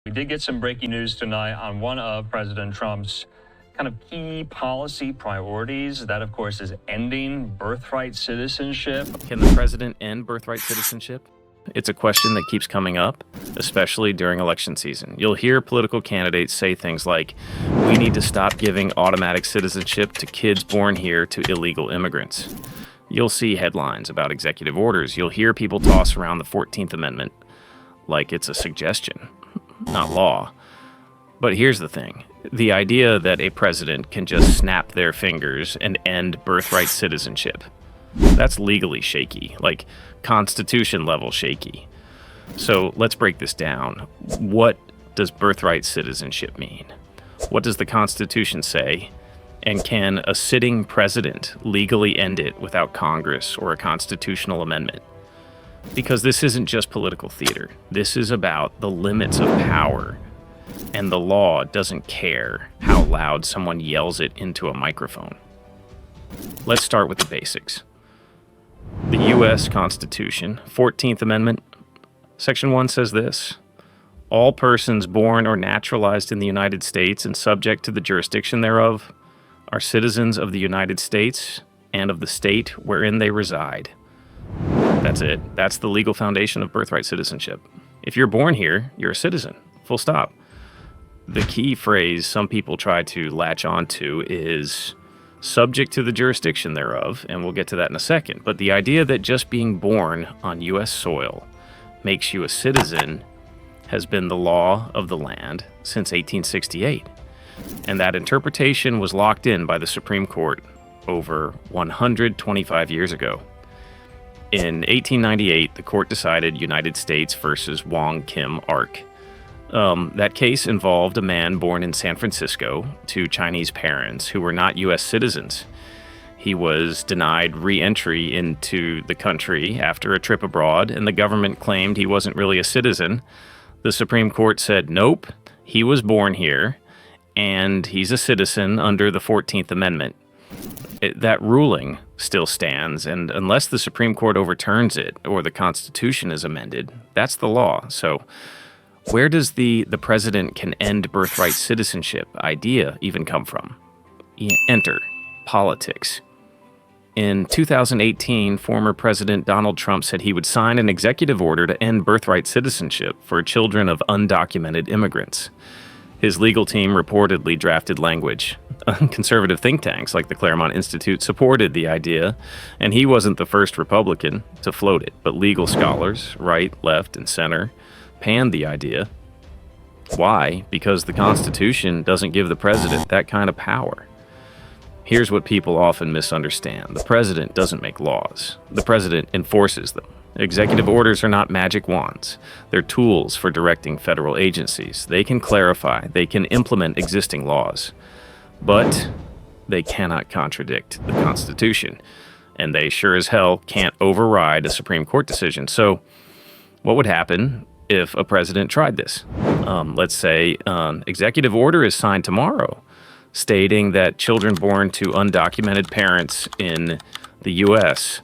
We did get some breaking news tonight on one of President Trump's kind of key policy priorities. That, of course, is ending birthright citizenship. Can the president end birthright citizenship? It's a question that keeps coming up, especially during election season. You'll hear political candidates say things like, we need to stop giving automatic citizenship to kids born here to illegal immigrants. You'll see headlines about executive orders. You'll hear people toss around the 14th Amendment like it's a suggestion, not law. But here's the thing. The idea that a president can just snap their fingers and end birthright citizenship, that's legally shaky, like Constitution level shaky. So let's break this down. What does birthright citizenship mean? What does the Constitution say? And can a sitting president legally end it without Congress or a constitutional amendment? Because this isn't just political theater. This is about the limits of power. And the law doesn't care how loud someone yells it into a microphone. Let's start with the basics. The U.S. Constitution, 14th Amendment, Section 1 says this: all persons born or naturalized in the United States and subject to the jurisdiction thereof are citizens of the United States and of the state wherein they reside. That's it. That's the legal foundation of birthright citizenship. If you're born here, you're a citizen. Full stop. The key phrase some people try to latch onto is subject to the jurisdiction thereof, and we'll get to that in a second. But the idea that just being born on U.S. soil makes you a citizen has been the law of the land since 1868. And that interpretation was locked in by the Supreme Court over 125 years ago. In 1898, the court decided United States versus Wong Kim Ark. That case involved a man born in San Francisco to Chinese parents who were not U.S. citizens. He was denied re-entry into the country after a trip abroad, and the government claimed he wasn't really a citizen. The Supreme Court said, nope, he was born here, and he's a citizen under the 14th Amendment. That ruling still stands, and unless the Supreme Court overturns it or the Constitution is amended, that's the law. So where does the president can end birthright citizenship idea even come from? Enter politics. In 2018, former President Donald Trump said he would sign an executive order to end birthright citizenship for children of undocumented immigrants. His legal team reportedly drafted language. Conservative think tanks like the Claremont Institute supported the idea, and he wasn't the first Republican to float it, but legal scholars, right, left, and center, panned the idea. Why? Because the Constitution doesn't give the president that kind of power. Here's what people often misunderstand. The president doesn't make laws. The president enforces them. Executive orders are not magic wands. They're tools for directing federal agencies. They can clarify, they can implement existing laws, but they cannot contradict the Constitution, and they sure as hell can't override a Supreme Court decision. So what would happen if a president tried this? Let's say an executive order is signed tomorrow stating that children born to undocumented parents in the U.S.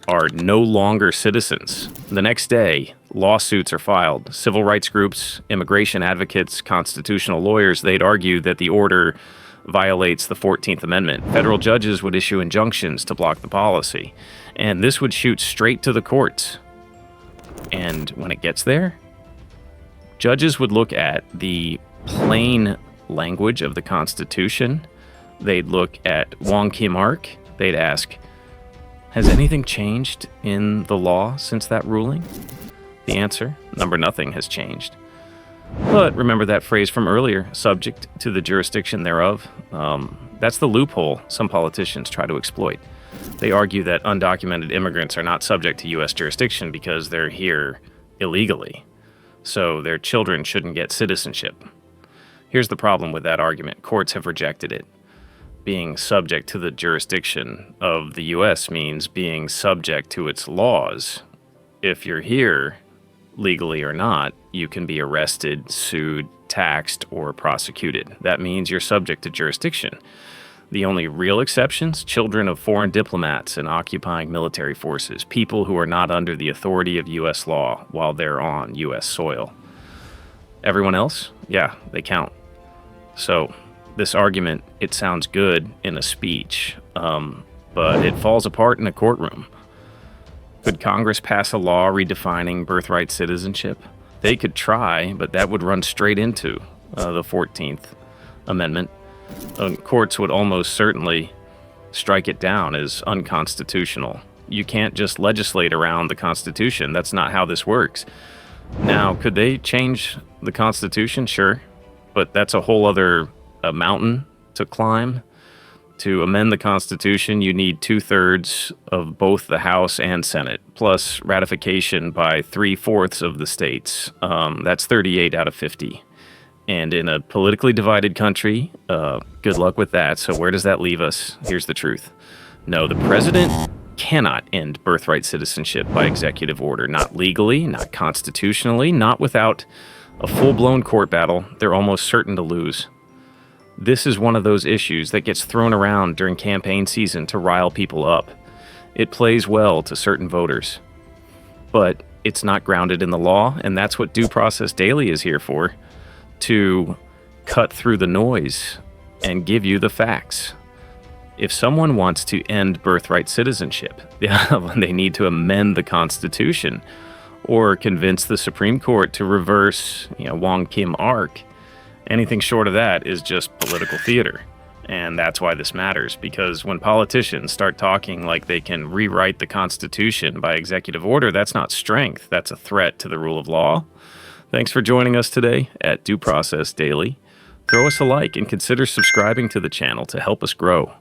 are no longer citizens. The next day, lawsuits are filed. Civil rights groups, immigration advocates, constitutional lawyers, they'd argue that the order violates the 14th Amendment. Federal judges would issue injunctions to block the policy. And this would shoot straight to the courts. And when it gets there, judges would look at the plain language of the Constitution. They'd look at Wong Kim Ark. They'd ask, has anything changed in the law since that ruling? The answer, nothing has changed. But remember that phrase from earlier, subject to the jurisdiction thereof? That's the loophole some politicians try to exploit. They argue that undocumented immigrants are not subject to U.S. jurisdiction because they're here illegally, so their children shouldn't get citizenship. Here's the problem with that argument. Courts have rejected it. Being subject to the jurisdiction of the U.S. means being subject to its laws. If you're here, legally or not, you can be arrested, sued, taxed, or prosecuted. That means you're subject to jurisdiction. The only real exceptions, children of foreign diplomats and occupying military forces, people who are not under the authority of U.S. law while they're on U.S. soil. Everyone else, yeah, they count. So this argument, it sounds good in a speech, but it falls apart in a courtroom. Could Congress pass a law redefining birthright citizenship? They could try, but that would run straight into the 14th Amendment. Courts would almost certainly strike it down as unconstitutional. You can't just legislate around the Constitution. That's not how this works. Now, could they change the Constitution? Sure. But that's a whole other mountain to climb. To amend the Constitution, you need 2/3 of both the House and Senate, plus ratification by 3/4 of the states. That's 38 out of 50. And in a politically divided country, good luck with that. So where does that leave us? Here's the truth. No, the president cannot end birthright citizenship by executive order. Not legally, not constitutionally, not without a full-blown court battle they're almost certain to lose. This is one of those issues that gets thrown around during campaign season to rile people up. It plays well to certain voters. But it's not grounded in the law, and that's what Due Process Daily is here for, to cut through the noise and give you the facts. If someone wants to end birthright citizenship, they need to amend the Constitution or convince the Supreme Court to reverse, Wong Kim Ark. Anything short of that is just political theater. And that's why this matters, because when politicians start talking like they can rewrite the Constitution by executive order, that's not strength. That's a threat to the rule of law. Thanks for joining us today at Due Process Daily. Throw us a like and consider subscribing to the channel to help us grow.